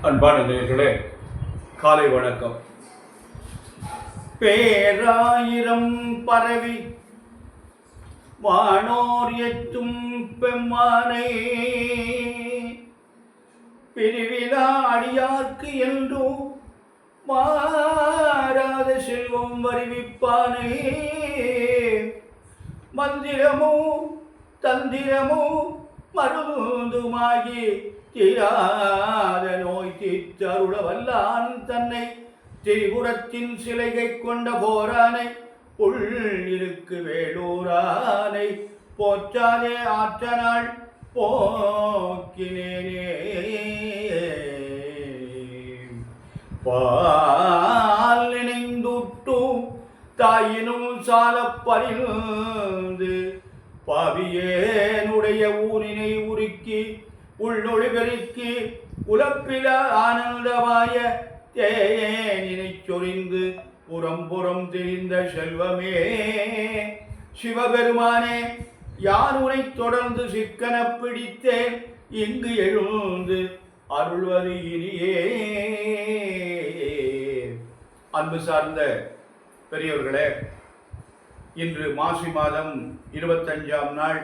அன்பான நேயர்களே, காலை வணக்கம். பேராயிரம் பரவி வானோர் எத்தும் பெம்மானை பிரிவிழா அடியார்க்கு என்றோ மாறாத செல்வம் வருவிப்பானே. மந்திரமோ தந்திரமோ மருந்துமாகி தீராத நோய் தீர்த்தருள வல்லான் தன்னை திரிபுரத்தின் சிலைகை கொண்ட போரானை உள்ளிருக்கு வேலூரானை போற்றாதே ஆற்றனாள் போக்கினேனே. பால் நினைந்துட்டும் தாயினும் சால பறிந்து பாவியேனுடைய ஊரினை உருக்கி உள்ளொளி பெருக்கி உலப்பில ஆனந்தமாய தேனினை சொரிந்து புறம் தெரிந்த செல்வமே சிவபெருமானே, யார் உனை தொடர்ந்து சிக்கன பிடித்தேன் இங்கு எழுந்து அருள்வது இனியே. அன்பு சார்ந்த பெரியவர்களே, இன்று மாசி மாதம் 25ஆம் நாள்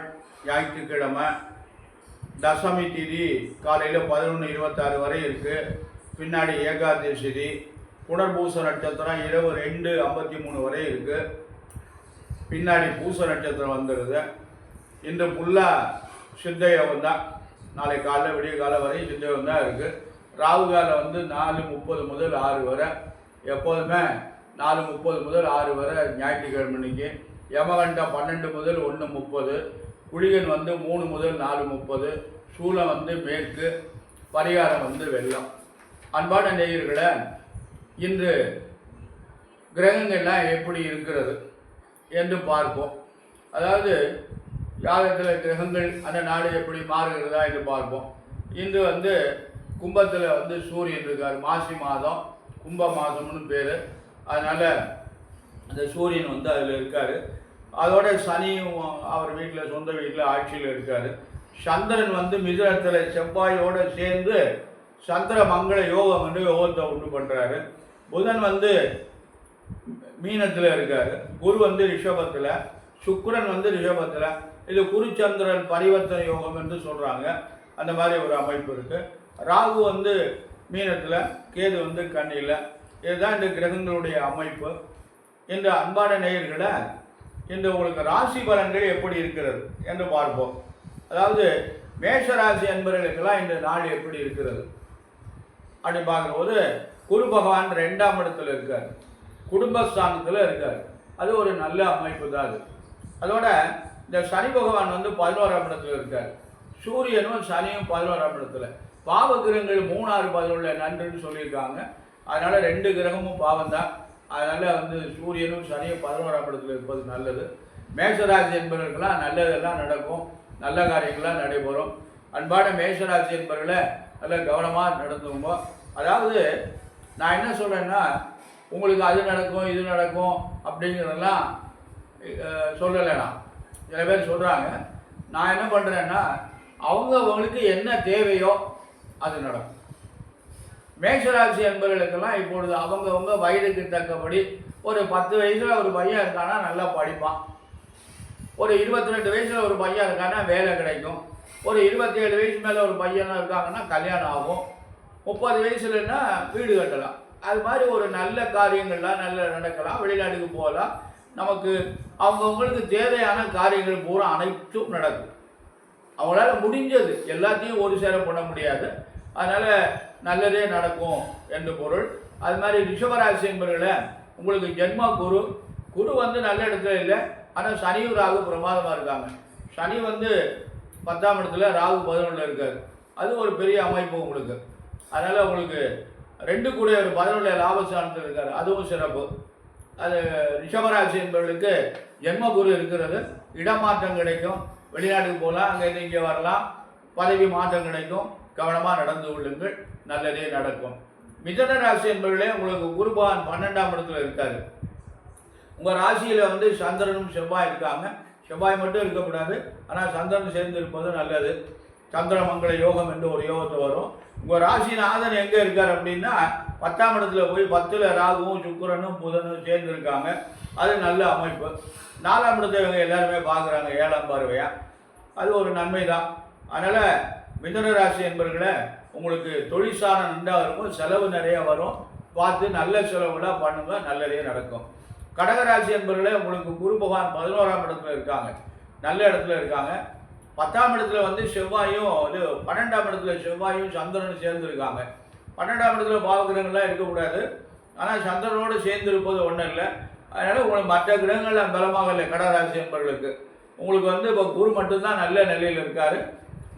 ஞாயிற்றுக்கிழமை, தசமி திதி காலையில் 11:26 வரை இருக்குது. பின்னாடி ஏகாதசி, புனர்பூச நட்சத்திரம் இரவு 2:53 வரை இருக்குது. பின்னாடி பூச நட்சத்திரம் வந்துடுது. இன்று ஃபுல்லாக சித்தயோகம் தான். நாளை காலையில் விடிய காலம் வரை சித்தயோகம் தான் இருக்குது. ராகு காலம் 4:30 முதல் 6 வரை, எப்போதுமே 4:30 முதல் 6 வரை ஞாயிற்றுக்கிழமைக்கு. யமகண்டம் 12 முதல் 1:30, குளிகன் 3 முதல் 4:30, சூலம் மேற்கு, பரிகாரம் வெள்ளம். அன்பான நேயர்களே, இன்று கிரகங்கள்லாம் எப்படி இருக்கிறது என்று பார்ப்போம். அதாவது ஜாதகத்தில் கிரகங்கள் அந்த நாடு எப்படி மாறுகிறதா என்று பார்ப்போம். இன்று கும்பத்தில் சூரியன் இருக்கார். மாசி மாதம் கும்ப மாதம்னு பேர். அதனால் அந்த சூரியன் அதில் இருக்கார். அதோட சனியும் அவர் வீட்டில் சொந்த வீட்டில் ஆட்சியில் இருக்கார். சந்திரன் மிதுனத்தில் செவ்வாயோடு சேர்ந்து சந்திர மங்கள யோகம் யோகத்தை உண்டு பண்ணுறாரு. புதன் மீனத்தில் இருக்கார். குரு ரிஷபத்தில், சுக்கிரன் ரிஷபத்தில். இது குருச்சந்திரன் பரிவர்த்தனை யோகம் என்று சொல்கிறாங்க. அந்த மாதிரி ஒரு அமைப்பு இருக்குது. ராகு மீனத்தில், கேது கன்னியில். இதுதான் இந்த கிரகங்களுடைய அமைப்பு. இந்த அன்பான நேயர்களை, இன்று உங்களுக்கு ராசி பலன்கள் எப்படி இருக்கிறது என்று பார்ப்போம். அதாவது மேஷராசி அன்பர்களுக்கெல்லாம் இந்த நாள் எப்படி இருக்கிறது அப்படி பார்க்கும்போது, குரு பகவான் 2ஆம் இடத்துல இருக்கார், குடும்பஸ்தானத்தில் இருக்கார். அது ஒரு நல்ல அமைப்பு தான். அதோட இந்த சனி பகவான் 11ஆம் இடத்துல இருக்கார். சூரியனும் சனியும் 11ஆம் இடத்துல. பாவ கிரகங்கள் 3, 6, 11 நன்றுன்னு சொல்லியிருக்காங்க. அதனால் 2 கிரகமும் பாவம் தான். அதனால் சூரியனும் சனியும் 11ஆம் இடத்துல இருப்பது நல்லது. மேஷராசி என்பவர்களுக்கெல்லாம் நல்லதெல்லாம் நடக்கும், நல்ல காரியங்கள்லாம் நடைபெறும். அன்பான மேஷராசி என்பவர்களை நல்ல கவனமாக நடந்துங்க. அதாவது நான் என்ன சொல்கிறேன்னா, உங்களுக்கு அது நடக்கும் இது நடக்கும் அப்படிங்கிறதெல்லாம் சொல்லலை. நான் சில பேர் சொல்கிறாங்க. நான் என்ன பண்ணுறேன்னா, அவங்களுக்கு என்ன தேவையோ அது நடக்கும். மேஷராசி என்பவர்களுக்கெல்லாம் இப்பொழுது அவங்கவுங்க வயதுக்கு தக்கபடி, ஒரு 10 வயசில் ஒரு பையன் இருக்கானா நல்லா படிப்பான், ஒரு 22 வயசில் ஒரு பையன் இருக்கானா வேலை கிடைக்கும், ஒரு 27 வயசு மேலே ஒரு பையனாக இருக்காங்கன்னா கல்யாணம் ஆகும், 30 வயசுலன்னா வீடு கட்டலாம். அது மாதிரி ஒரு நல்ல காரியங்கள்லாம் நல்ல நடக்கலாம், வெளிநாட்டுக்கு போகலாம். நமக்கு அவங்கவுங்களுக்கு தேவையான காரியங்கள் பூரா அனைத்தும் நடக்கும். அவங்களால முடிஞ்சது எல்லாத்தையும் ஒரு சேர பண்ண முடியாது. அதனால் நல்லதே நடக்கும் என்று பொருள். அது மாதிரி ரிஷபராசி என்பவர்களை, உங்களுக்கு ஜென்மா குரு நல்ல இடத்துல இல்லை. ஆனால் சனியும் ராகு பிரமாதமாக இருக்காங்க. சனி 10ஆம் இடத்துல, ராகு 11ல் இருக்கார். அது ஒரு பெரிய அமைப்பு உங்களுக்கு. அதனால் உங்களுக்கு 2 கூட ஒரு 11 லாபஸ்தானத்தில் இருக்கார். அதுவும் சிறப்பு. அது ரிஷபராசி என்பவர்களுக்கு ஜென்ம குரு இருக்கிறது. இடமாற்றம் கிடைக்கும், வெளிநாட்டுக்கு போகலாம், அங்கேருந்து இங்கே வரலாம், பதவி மாற்றம் கிடைக்கும். கவனமாக நடந்து கொள்ளுங்கள், நல்லதே நடக்கும். மிதுன ராசி என்பவர்களே, உங்களுக்கு குரு பகவான் 12ஆம் இடத்துல இருக்கார். உங்கள் ராசியில் சந்திரனும் செவ்வாய் இருக்காங்க. செவ்வாய் மட்டும் இருக்கக்கூடாது, ஆனால் சந்திரன் சேர்ந்து இருப்பது நல்லது. சந்திரமங்கல யோகம் என்று ஒரு யோகத்தை வரும். உங்கள் ராசிநாதன் எங்கே இருக்கார் அப்படின்னா 10ஆம் இடத்துல போய் 10ல் ராகுவும் சுக்கிரனும் புதனும் சேர்ந்து இருக்காங்க. அது நல்ல அமைப்பு. 4ஆம் இடத்தை இவங்க எல்லாருமே பார்க்குறாங்க 7ஆம் பார்வையா. அது ஒரு நன்மை தான். அதனால் மிதுன ராசி என்பவர்களை உங்களுக்கு தொழிற்சார நன்றாக இருக்கும், செலவு நிறைய வரும், பார்த்து நல்ல செலவுலாம் பண்ணுங்க, நல்லதே நடக்கும். கடகராசி என்பவர்களே உங்களுக்கு குரு பகவான் 11ஆம் இடத்துல இருக்காங்க, நல்ல இடத்துல இருக்காங்க. 10ஆம் இடத்துல வந்து செவ்வாயும் இது 12ஆம் இடத்துல செவ்வாயும் சந்திரனும் சேர்ந்து இருக்காங்க. 12ஆம் இடத்துல பாவகிரகங்கள்லாம் இருக்கக்கூடாது, ஆனால் சந்திரனோடு சேர்ந்து இருப்பது ஒன்றும் இல்லை. அதனால் உங்களுக்கு மற்ற கிரகங்கள்லாம் பலமாக இல்லை. கடகராசி என்பவர்களுக்கு உங்களுக்கு வந்து இப்போ குரு மட்டும்தான் நல்ல நிலையில் இருக்கார்,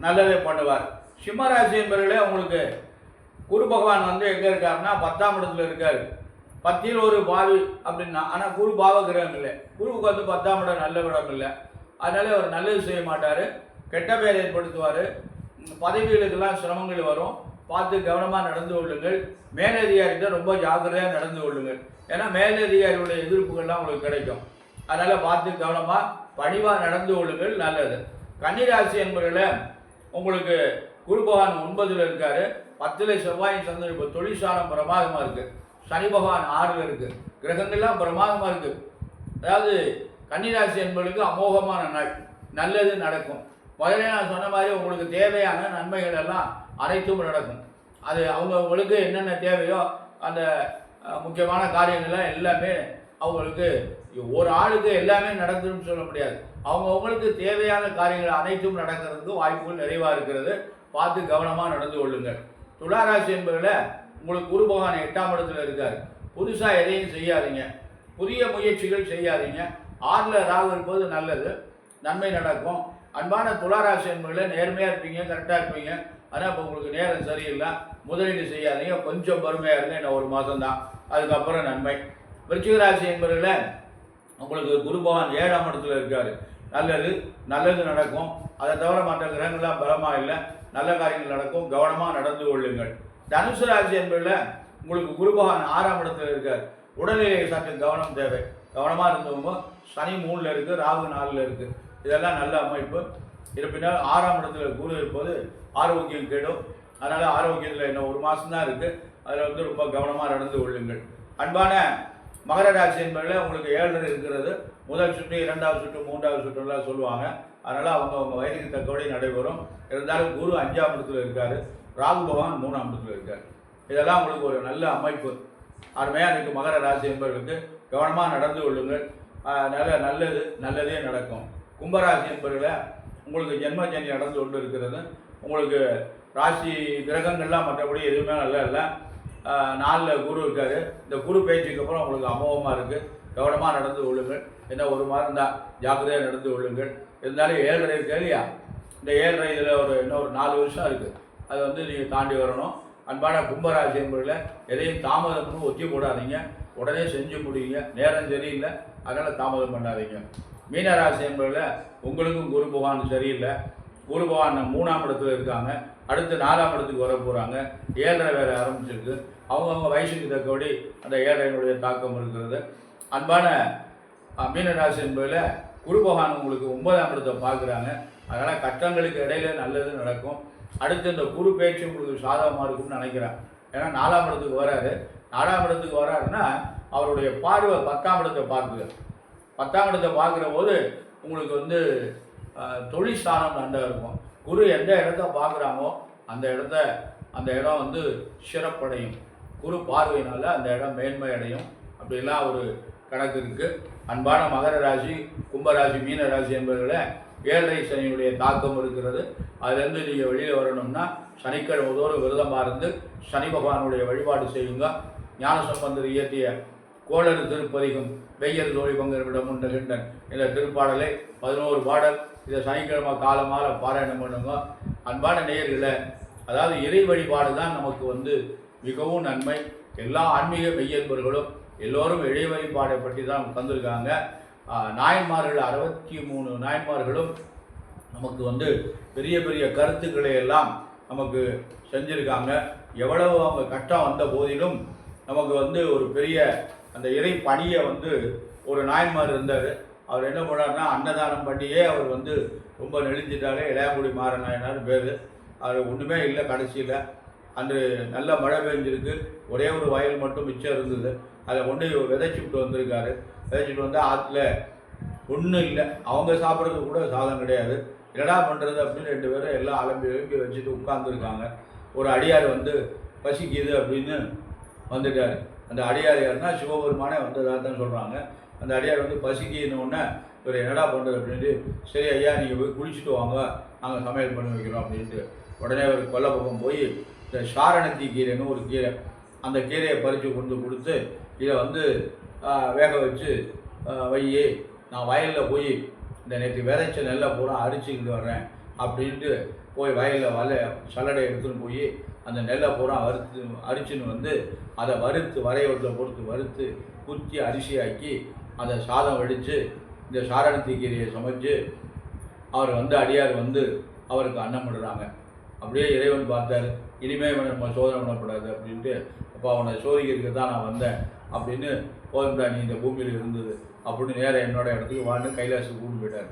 நல்லதே பண்ணுவார். சிம்மராசி என்பவர்களே உங்களுக்கு குரு பகவான் வந்து எங்கே இருக்காருன்னா 10ஆம் இடத்துல இருக்கார். 10ல் ஒரு பாவி அப்படின்னா, ஆனால் குரு பாவ கிரகம் இல்லை. குருவுக்கு வந்து 10ஆம் இடம் நல்ல இடம் இல்லை. அதனால அவர் நல்லது செய்ய மாட்டார், கெட்ட பெயர் ஏற்படுத்துவார், பதவிகளுக்கெல்லாம் சிரமங்கள் வரும். பார்த்து கவனமாக நடந்து கொள்ளுங்கள். மேலதிகாரிகிட்ட ரொம்ப ஜாக்கிரதையாக நடந்து கொள்ளுங்கள். ஏன்னா மேலதிகாரியுடைய எதிர்ப்புகள்லாம் உங்களுக்கு கிடைக்கும். அதனால் பார்த்து கவனமாக பணிவாக நடந்து கொள்ளுங்கள், நல்லது. கன்னிராசி என்பவர்களே உங்களுக்கு குரு பகவான் 9ல் இருக்கார், 10ல் செவ்வாயின் சந்திரன். இப்போ தொழிற்சாரம் பிரமாதமாக இருக்குது, சனி பகவான் 6ல் இருக்குது, கிரகங்கள்லாம் பிரமாதமாக இருக்குது. அதாவது கன்னிராசி என்பவர்களுக்கு அமோகமான நாள், நல்லது நடக்கும். முதல்ல நான் சொன்ன மாதிரி உங்களுக்கு தேவையான நன்மைகள் எல்லாம் அனைத்தும் நடக்கும். அது அவங்களுக்கு என்னென்ன தேவையோ அந்த முக்கியமான காரியங்கள்லாம் எல்லாமே அவங்களுக்கு, ஒரு ஆளுக்கு எல்லாமே நடந்துன்னு சொல்ல முடியாது. அவங்களுக்கு தேவையான காரியங்கள் அனைத்தும் நடக்கிறதுக்கு வாய்ப்புகள் நிறைவாக இருக்கிறது. பார்த்து கவனமாக நடந்து கொள்ளுங்கள். துளாராசி என்பதில் உங்களுக்கு குரு பகவான் 8ஆம் இடத்துல இருக்கார். புதுசாக எதையும் செய்யாதீங்க, புதிய முயற்சிகள் செய்யாதீங்க. 6ல் ராகு இருப்பது நல்லது, நன்மை நடக்கும். அன்பான துளாராசி என்பதில் நேர்மையாக இருப்பீங்க, கரெக்டாக இருப்பீங்க. ஆனால் இப்போ உங்களுக்கு நேரம் சரியில்லை, முதலீடு செய்யாதீங்க, கொஞ்சம் பொறுமையாக இருங்க, இன்னும் ஒரு மாதம் தான், அதுக்கப்புறம் நன்மை. விருச்சிக ராசி என்பதில் உங்களுக்கு குரு பகவான் 7ஆம் இடத்துல இருக்கார், நல்லது, நல்லது நடக்கும். அதை தவிர மற்ற கிரகங்கள்லாம் பலமாக இல்லை, நல்ல காரியங்கள் நடக்கும், கவனமாக நடந்து கொள்ளுங்கள். தனுசு ராசி என்பதில் உங்களுக்கு குரு பகவான் 6ஆம் இடத்துல இருக்கார், உடல்நிலை சற்று கவனம் தேவை, கவனமாக இருந்தவங்க. சனி 3ல் இருக்குது, ராகு 4ல் இருக்குது, இதெல்லாம் நல்ல அமைப்பு. இருப்பினால் 6ஆம் இடத்துல குரு இருப்பது ஆரோக்கியம் கெடும். அதனால் ஆரோக்கியத்தில் இன்னும் ஒரு மாதம் தான் இருக்குது, அதில் வந்து ரொம்ப கவனமாக நடந்து கொள்ளுங்கள். அன்பான மகர ராசி என்பதில் உங்களுக்கு 7ல் இருக்கிறது. முதல் சுற்று, 2வது சுற்று, 3வது சுற்றுலாம் சொல்லுவாங்க. அதனால் அவங்க வயதுக்கு தக்கபடி நடைபெறும். இருந்தாலும் குரு 5ஆம் இடத்துல இருக்கார், ராகு பகவான் 3ஆம் இடத்துல இருக்கார். இதெல்லாம் உங்களுக்கு ஒரு நல்ல அமைப்பு. அருமையாக இருக்குது. மகர ராசி என்பவர்களுக்கு கவனமாக நடந்து கொள்ளுங்கள், நல்லது, நல்லதே நடக்கும். கும்பராசி என்பதில் உங்களுக்கு ஜென்மஜனி நடந்து கொண்டு இருக்கிறது. உங்களுக்கு ராசி கிரகங்கள்லாம் மற்றபடி எதுவுமே நல்லா இல்லை. 4ல் குரு இருக்கார். இந்த குரு பேச்சுக்கு அப்புறம் உங்களுக்கு அமோகமாக இருக்குது, கவனமாக நடந்து கொள்ளுங்கள். என்ன ஒரு மாதம் தான், ஜாக்கிரதையாக நடந்து கொள்ளுங்கள். இருந்தாலும் 7.5 இருக்கு இல்லையா, இந்த 7.5 இதில் இன்னொரு 4 வருஷம் இருக்குது, அதை வந்து நீங்கள் தாண்டி வரணும். அன்பான கும்பராசி என்பதில் எதையும் தாமதம்னு ஒத்தி போடாதீங்க, உடனே செஞ்சு முடியுங்க. நேரம் சரியில்லை, அதனால் தாமதம் பண்ணாதீங்க. மீனராசி என்பதில் உங்களுக்கும் குரு பகவான் சரியில்லை. குரு பகவான் 3ஆம் இடத்துல இருக்காங்க, அடுத்து 4ஆம் இடத்துக்கு வர போகிறாங்க. 7.5 வேறு ஆரம்பிச்சிருக்கு. அவங்கவுங்க வயசுக்கு தக்கபடி அந்த 7.5 தாக்கம் இருக்கிறது. அன்பான மீனராசி என்பதில் குரு பகவான் உங்களுக்கு 9ஆம் இடத்தை பார்க்குறாங்க. அதனால் கஷ்டங்களுக்கு இடையில நல்லது நடக்கும். அடுத்து இந்த குரு பேச்சு உங்களுக்கு சாதகமாக இருக்கும்னு நினைக்கிறேன். ஏன்னா 4ஆம் இடத்துக்கு வராரு. 4ஆம் இடத்துக்கு வராருன்னா அவருடைய பார்வை 10ஆம் இடத்தை பார்க்குது. 10ஆம் இடத்தை பார்க்குற போது உங்களுக்கு வந்து தொழிற்சாரம் நன்றாக இருக்கும். குரு எந்த இடத்த பார்க்குறாங்களோ அந்த இடம் வந்து சிறப்படையும். குரு பார்வையினால் அந்த இடம் மேன்மை அடையும். அப்படிலாம் ஒரு கணக்கு இருக்குது. அன்பான மகர ராசி, கும்பராசி, மீன ராசி என்பவர்களை 7.5 சனியுடைய தாக்கம் இருக்கிறது. அதுலேருந்து நீங்கள் வெளியில் வரணும்னா சனிக்கிழமை தோறும் விரதமாக இருந்து சனி பகவானுடைய வழிபாடு செய்யுங்க. ஞானசம்பந்தர் இயற்றிய கோளறு திருப்பதிகம் வெய்யர் தோழி பங்கரிடம் உண்டுகின்றன் இந்த திருப்பாடலை 11 பாடல் இதை சனிக்கிழமை காலமாக பாராயணம் பண்ணுங்க. அன்பான நேயர்களை, அதாவது இறை வழிபாடு தான் நமக்கு வந்து மிகவும் நன்மை. எல்லா ஆன்மீக மெய்யன்பர்களும் எல்லோரும் இறை வழிபாடை பற்றி தான் தந்திருக்காங்க. நாயன்மார்கள் 63 நாயன்மார்களும் நமக்கு வந்து பெரிய பெரிய கருத்துக்களை எல்லாம் நமக்கு செஞ்சுருக்காங்க. எவ்வளவு அவங்க கஷ்டம் வந்த போதிலும் நமக்கு வந்து ஒரு பெரிய அந்த இறை பணியை வந்து ஒரு நாயன்மார் இருந்தார். அவர் என்ன பண்ணார்னா அன்னதானம் பண்ணியே அவர் வந்து ரொம்ப நெளிஞ்சிட்டாலே இளையாங்குடி மாறனாயினார் பேர். அவர் ஒன்றுமே இல்லை. கடைசியில் அன்று நல்ல மழை பெஞ்சிருக்கு, ஒரே ஒரு வயல் மட்டும் மிச்சம் இருந்தது. அதை கொண்டு விதைச்சிட்டு வந்திருக்காரு. விதைச்சிட்டு வந்தால் ஆற்றுல ஒன்றும் இல்லை. அவங்க சாப்பிட்றதுக்கு கூட சாதம் கிடையாது. என்னடா பண்ணுறது அப்படின்னு 2 பேரும் எல்லாம் அலம்பி வச்சுட்டு உட்காந்துருக்காங்க. ஒரு அடியார் வந்து பசிக்குது அப்படின்னு வந்துட்டார். அந்த அடியார் யாருன்னா சிவபெருமானே வந்ததாக தான் சொல்கிறாங்க. அந்த அடியார் வந்து பசிக்கினோடனே இவர் என்னடா பண்ணுறது அப்படின்ட்டு, சரி ஐயா நீங்கள் போய் குளிச்சுட்டு வாங்க, நாங்கள் சமையல் பண்ணி வைக்கிறோம் அப்படின்ட்டு உடனே ஒரு கொல்லை பக்கம் போய் இந்த சாரணத்தி கீரைன்னு ஒரு கீரை, அந்த கீரையை பறித்து கொண்டு கொடுத்து இதை வந்து வேக வச்சு வையே, நான் வயலில் போய் இந்த நேற்று விதைச்ச நெல்லை பூரா அரிச்சிக்கிட்டு வர்றேன் அப்படின்ட்டு போய் வயலில் சல்லடை எடுத்துன்னு போய் அந்த நெல்லை பூரா அரிச்சின்னு வந்து அதை வறுத்து வரையோட்டில் பொறுத்து வறுத்து குத்தி அரிசியாக்கி அதை சாதம் வடித்து இந்த சாரணத்தி கீரையை சமைச்சு அவர் வந்து அடியார் வந்து அவருக்கு அன்னம் பண்ணுறாங்க. அப்படியே இறைவன் பார்த்தார், இனிமேல் இவனை நம்ம சோதனை பண்ணக்கூடாது அப்படின்ட்டு, அப்போ அவனை சோதிக்கிறதுக்கு தான் நான் வந்தேன் அப்படின்னு, போதும்டா நீ இந்த பூமியில் இருந்தது அப்படின்னு நேரம் என்னோட இடத்துக்கு வான்னு கைலாசுக்கு கூட்டு போயிட்டார்.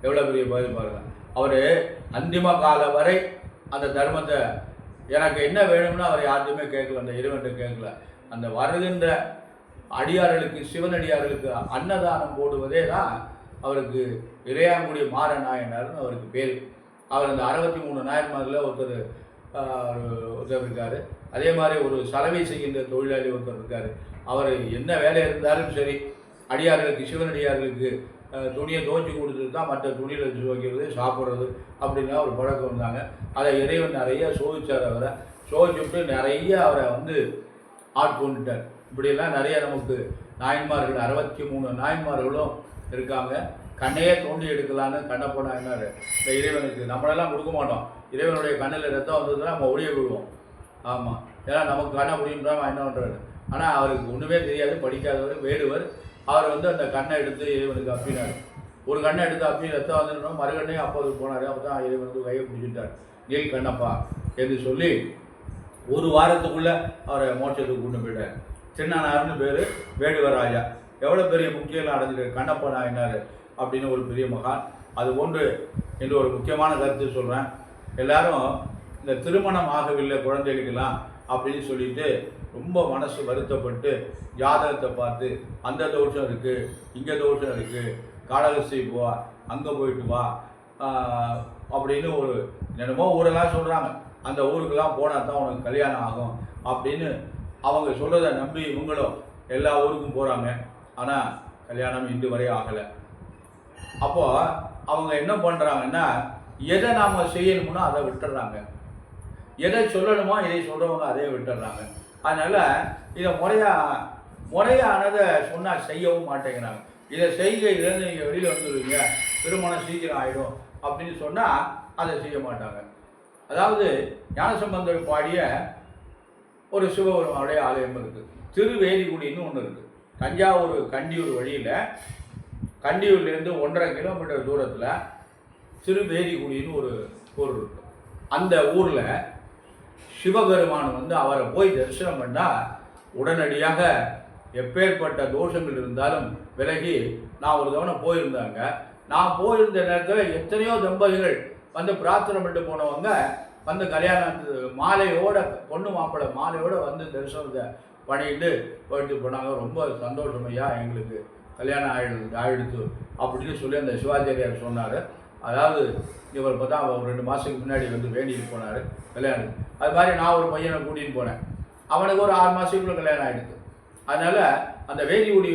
எவ்வளோ பெரிய பதில் பாருங்கள். அவர் அந்திம காலம் வரை அந்த தர்மத்தை எனக்கு என்ன வேணும்னு அவர் யார்ட்டுமே கேட்கல, அந்த இறைவன்கிட்ட கேட்கல. அந்த வருகின்ற அடியார்களுக்கு, சிவனடியார்களுக்கு அன்னதானம் போடுவதே தான் அவருக்கு இளையாங்குடி மாறநாயனார்னு அவருக்கு பேர். அவர் அந்த 63 நாயன்மாரில் ஒருத்தர் இருக்கார். அதே மாதிரி ஒரு சலவை செய்கின்ற தொழிலாளி ஒருத்தர் இருக்கார். அவர் என்ன வேலை இருந்தாலும் சரி, அடியார்களுக்கு, சிவனடியார்களுக்கு துணியை துவச்சி கொடுத்துட்டு தான் மற்ற துணியில் துவைக்கிறது, சாப்பிட்றது அப்படின்னா ஒரு பழக்கம் இருந்தாங்க. அதை இறைவன் நிறைய சோதிச்சார். அவரை சோதிச்சுட்டு நிறைய அவரை வந்து ஆட்கொண்டுட்டார். இப்படியெல்லாம் நிறைய நமக்கு நாயன்மார்கள் 63 நாயன்மார்களும் இருக்காங்க. கண்ணையே தோண்டி எடுக்கலான்னு கண்ணப்ப நாயனார் இந்த இறைவனுக்கு நம்மளெல்லாம் கொடுக்க மாட்டோம். இறைவனுடைய கண்ணில் ரத்தம் வந்ததுன்னா நம்ம ஒளிய விடுவோம். ஆமாம், ஏன்னா நமக்கு கண்ணை முடியுன்றான் என்ன பண்ணுறாரு. ஆனால் அவருக்கு ஒன்றுமே தெரியாது, படிக்காதவர், வேடுவர். அவர் வந்து அந்த கண்ணை எடுத்து இறைவனுக்கு அப்பினார். ஒரு கண்ணை எடுத்து அப்பி ரத்தம் வந்துடணும், மறுகண்ணையும் அப்போது போனார். அப்போ தான் இறைவன் வந்து கையை பிடிச்சிட்டார். நீல் கண்ணப்பா என்று சொல்லி ஒரு வாரத்துக்குள்ளே அவரை மோட்சத்துக்கு கொண்டு போயிட்டார். சின்னனார்னு பேர், வேடுவர் ராஜா. எவ்வளோ பெரிய முக்கியம் அடைஞ்சிட்டு கண்ணப்ப நாயனார் அப்படின்னு ஒரு பெரிய மகான். அது போன்று என்று ஒரு முக்கியமான கருத்து சொல்கிறேன். எல்லாரும் இந்த திருமணம் ஆகவில்லை குழந்தைகளுக்கெல்லாம் அப்படின்னு சொல்லிட்டு ரொம்ப மனசு வருத்தப்பட்டு ஜாதகத்தை பார்த்து அந்த தோஷம் இருக்குது, இங்கே தோஷம் இருக்குது, காளகஸ்தி போவா, அங்கே போயிட்டு வா அப்படின்னு ஒரு என்னமோ ஊரெல்லாம் சொல்கிறாங்க. அந்த ஊருக்கெல்லாம் போனால் தான் உனக்கு கல்யாணம் ஆகும் அப்படின்னு அவங்க சொல்கிறத நம்பி இவங்களும் எல்லா ஊருக்கும் போகிறாங்க. ஆனால் கல்யாணம் இன்று வரை ஆகலை. அப்போது அவங்க என்ன பண்ணுறாங்கன்னா, எதை நாம் செய்யணும்னோ அதை விட்டுடுறாங்க, எதை சொல்லணுமோ இதை சொல்கிறவங்க அதே விட்டுடுறாங்க. அதனால் இதை முறையானதை சொன்னால் செய்யவும் மாட்டேங்கிறாங்க. இதை செய்க, இதுலேருந்து நீங்கள் வெளியில் வந்துடுவீங்க, திருமணம் சீக்கிரம் ஆகிடும் அப்படின்னு சொன்னால் அதை செய்ய மாட்டாங்க. அதாவது ஞானசம்பந்தர் பாடிய ஒரு சிவபெருமானுடைய ஆலயம் இருக்குது, திருவேதிகுடின்னு ஒன்று இருக்குது. தஞ்சாவூர் கண்டியூர் வழியில், கண்டியூர்லேருந்து 1.5 கிலோமீட்டர் தூரத்தில் திருவேதிகுடின்னு ஒரு ஊர் இருக்குது. அந்த ஊரில் சிவபெருமான் வந்து அவரை போய் தரிசனம் பண்ணால் உடனடியாக எப்பேற்பட்ட தோஷங்கள் இருந்தாலும் விலகி, நான் ஒரு தவணை போயிருந்தாங்க, நான் போயிருந்த நேரத்தில் எத்தனையோ தம்பதிகள் வந்து பிரார்த்தனை பண்ணிட்டு போனவங்க வந்து கல்யாணத்து மாலையோட, பொண்ணு மாப்பிள்ளை மாலையோடு வந்து தரிசனத்தை பண்ணிட்டு போயிட்டு போனாங்க. ரொம்ப சந்தோஷமையா, எங்களுக்கு கல்யாணம் ஆயிடுத்து அப்படின்னு சொல்லி அந்த சிவாச்சாரியார் சொன்னார். அதாவது இவர் பார்த்தா அவர் 2 மாதத்துக்கு முன்னாடி வந்து வேண்டிட்டு போனார் கல்யாணம். அது மாதிரி நான் ஒரு பையனை கூட்டிகிட்டு போனேன், அவனுக்கு ஒரு 6 மாதத்துக்குள்ள கல்யாணம் ஆகிடுது. அதனால் அந்த வேதிகுடி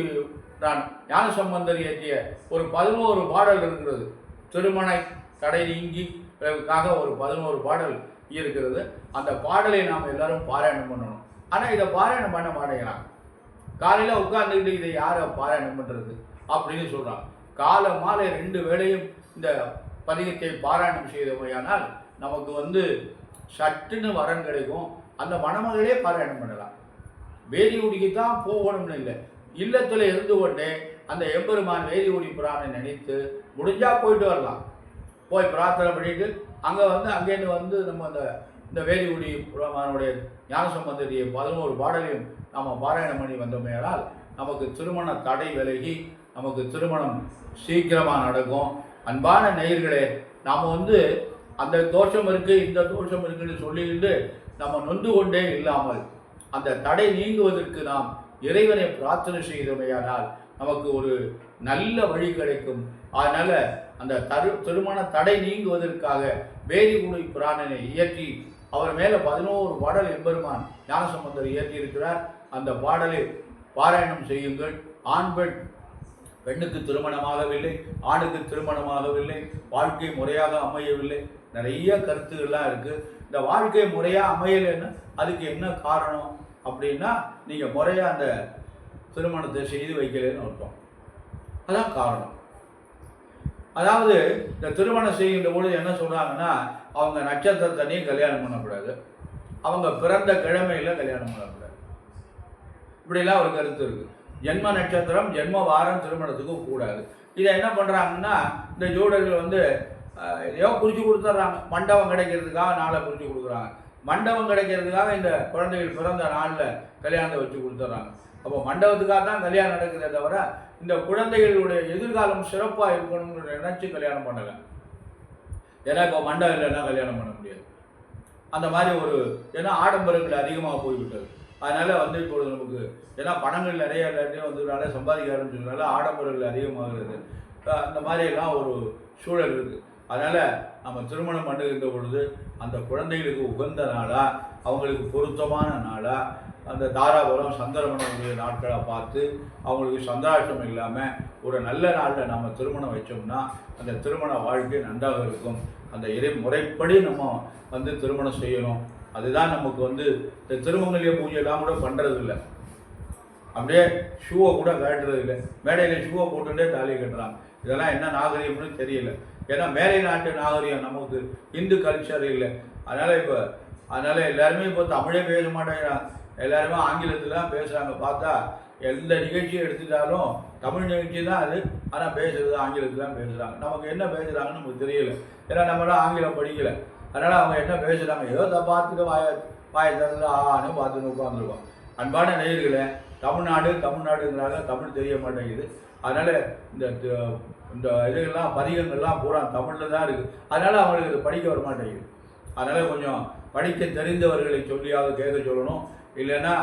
நான் ஞானசம்பந்தர் இயற்றிய ஒரு 11 பாடல் இருக்கிறது. திருமண தடை நீங்கிக்காக ஒரு 11 பாடல் இருக்கிறது. அந்த பாடலை நாம் எல்லாரும் பாராயணம் பண்ணணும். ஆனால் இதை பாராயணம் பண்ண மாட்டேங்கிறாங்க. காலையில் உட்கார்ந்துக்கிட்டு இதை யாரை பாராயணம் பண்ணுறது அப்படின்னு சொல்கிறாங்க. காலை மாலை 2 வேளையும் இந்த பதிகத்தை பாராயணம் செய்தவையானால் நமக்கு வந்து சட்டுன்னு வரன் கிடைக்கும். அந்த மணமகளே பாராயணம் பண்ணலாம். வேதிகுடிக்கு தான் போகணும்னு இல்லை, இல்லத்தில் இருந்து கொண்டே அந்த எம்பெருமான் வேதிகுடி புராணை நினைத்து முடிஞ்சால் போயிட்டு வரலாம். போய் பிரார்த்தனை பண்ணிட்டு அங்கே வந்து அங்கேருந்து வந்து நம்ம இந்த வேதிகுடி புராணனுடைய ஞானசம்பந்தரிய 11 பாடலையும் நாம் பாராயணம் பண்ணி வந்தோமேனால் நமக்கு திருமண தடை விலகி நமக்கு திருமணம் சீக்கிரமாக நடக்கும். அன்பான நேயர்களே, நாம் அந்த தோஷம் இருக்குது இந்த தோஷம் இருக்குன்னு சொல்லிக்கிட்டு நம்ம நொந்து கொண்டே இல்லாமல் அந்த தடை நீங்குவதற்கு நாம் இறைவனை பிரார்த்தனை செய்தமையானால் நமக்கு ஒரு நல்ல வழி கிடைக்கும். அதனால் அந்த திருமண தடை நீங்குவதற்காக வேதிகுடி புராணனை இயற்றி அவர் மேலே 11 பாடல் எம்பெருமான் ஞானசம்பந்தர் இயற்றியிருக்கிறார். அந்த பாடலை பாராயணம் செய்யுங்கள். ஆண் பெண், பெண்ணுக்கு திருமணமாகவில்லை, ஆணுக்கு திருமணமாகவில்லை, வாழ்க்கை முறையாக அமையவில்லை, நிறைய கருத்துக்கள்லாம் இருக்குது. இந்த வாழ்க்கை முறையாக அமையலைன்னு அதுக்கு என்ன காரணம் அப்படின்னா, நீங்கள் முறையாக அந்த திருமணத்தை செய்து வைக்கலைன்னு அர்த்தம். அதான் காரணம். அதாவது இந்த திருமணம் செய்கின்ற பொழுது என்ன சொல்கிறாங்கன்னா, அவங்க நட்சத்திரத்தனையும் கல்யாணம் பண்ணக்கூடாது, அவங்க பிறந்த கிழமையில் கல்யாணம் பண்ணக்கூடாது, இப்படிலாம் ஒரு கருத்து இருக்குது. ஜென்ம நட்சத்திரம் ஜென்ம வாரம் திருமணத்துக்கு கூடாது. இதை என்ன பண்ணுறாங்கன்னா, இந்த ஜோடர்கள் ஏதோ குறித்து கொடுத்துட்றாங்க. மண்டபம் கிடைக்கிறதுக்காக நாளை குறித்து கொடுக்குறாங்க. மண்டபம் கிடைக்கிறதுக்காக இந்த குழந்தைகள் பிறந்த நாளில் கல்யாணத்தை வச்சு கொடுத்துட்றாங்க. அப்போ மண்டபத்துக்காக தான் கல்யாணம் நடக்கிறதே தவிர இந்த குழந்தைகளுடைய எதிர்காலம் சிறப்பாக இருக்கணும்னு நினச்சி கல்யாணம் பண்ணலை. ஏன்னா இப்போ மண்டபம் இல்லைன்னா கல்யாணம் பண்ண முடியாது. அந்த மாதிரி ஏன்னா ஆடம்பரங்கள் அதிகமாக போய்விட்டது. அதனால் இப்பொழுது நமக்கு ஏன்னா பணங்கள் நிறைய எல்லாத்தையும் வந்ததுனால சம்பாதிக்க ஆரம்பிச்சதுனால ஆடம்பரங்கள் அதிகமாகிறது. அந்த மாதிரியெல்லாம் ஒரு சூழல் இருக்குது. அதனால் நம்ம திருமணம் பண்ணுகின்ற பொழுது அந்த குழந்தைகளுக்கு உகந்த நாளாக, அவங்களுக்கு பொருத்தமான நாளாக, அந்த தாராபுரம் சந்திரமணமுடைய நாட்களை பார்த்து அவங்களுக்கு சந்திராஷ்டம் இல்லாமல் ஒரு நல்ல நாளில் நம்ம திருமணம் வச்சோம்னா அந்த திருமண வாழ்க்கை நன்றாக இருக்கும். அந்த முறைப்படி நம்ம திருமணம் செய்யணும். அதுதான் நமக்கு இந்த திருமங்கல்ய பூஜையெல்லாம் கூட பண்ணுறதில்லை. அப்படியே ஷூவை கூட கட்டுறதில்லை. மேடையில் ஷூவை போட்டுட்டே தாலியை கட்டுறாங்க. இதெல்லாம் என்ன நாகரிகம்னு தெரியல. ஏன்னா மேலை நாட்டு நாகரிகம் நமக்கு இந்து கல்ச்சர் இல்லை. அதனால் எல்லாருமே இப்போ தமிழே பேச மாட்டேங்கிறாங்க. எல்லாருமே ஆங்கிலத்தில் தான் பேசுகிறாங்க. பார்த்தா எந்த நிகழ்ச்சியை எடுத்துட்டாலும் தமிழ் நிகழ்ச்சி தான் அது, ஆனால் பேசுகிறது ஆங்கிலத்தில் தான் பேசுகிறாங்க. நமக்கு என்ன பேசுகிறாங்கன்னு நமக்கு தெரியல. ஏன்னா நம்மளாம் ஆங்கிலம் படிக்கலை. அதனால் அவங்க என்ன பேசுகிறாங்க ஏதோ பார்த்துட்டு வாயை திறந்து ஆன்னு பார்த்துட்டு உட்காந்துருக்கோம். அன்பான நேயர்களே, தமிழ்நாடுங்கிறாங்க, தமிழ் தெரிய மாட்டேங்குது. அதனால் இந்த இதுகள்லாம் பதிகங்கள்லாம் பூரா தமிழில் தான் இருக்குது. அதனால் அவங்களுக்கு இது படிக்க வர மாட்டேங்குது. அதனால் கொஞ்சம் படிக்க தெரிந்தவர்களை சொல்லியாவது கேட்க சொல்லணும். இல்லைன்னா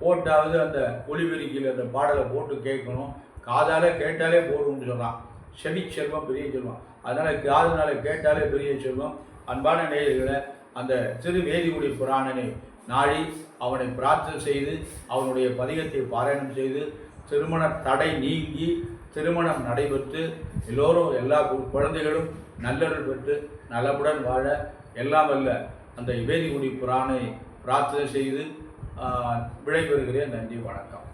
போட்டாவது அந்த ஒலிபெருக்கியில் அந்த பாடலை போட்டு கேட்கணும். காதால் கேட்டாலே போடும்னு சொல்கிறான். செவி செல்வம் பெரிய செல்வம். அதனால் காதுனால கேட்டாலே பெரிய செல்வம். அன்பான நேயர்களை, அந்த திரு வேதிகுடி புராணனை நாடி அவனை பிரார்த்தனை செய்து அவனுடைய பதிகத்தை பாராயணம் செய்து திருமண தடை நீங்கி திருமணம் நடைபெற்று எல்லோரும் எல்லா குழந்தைகளும் நல்லருள் பெற்று நலமுடன் வாழ எல்லாம் வல்ல அந்த வேதிகுடி புராணனை பிரார்த்தனை செய்து விடைபெறுகிறேன். நன்றி, வணக்கம்.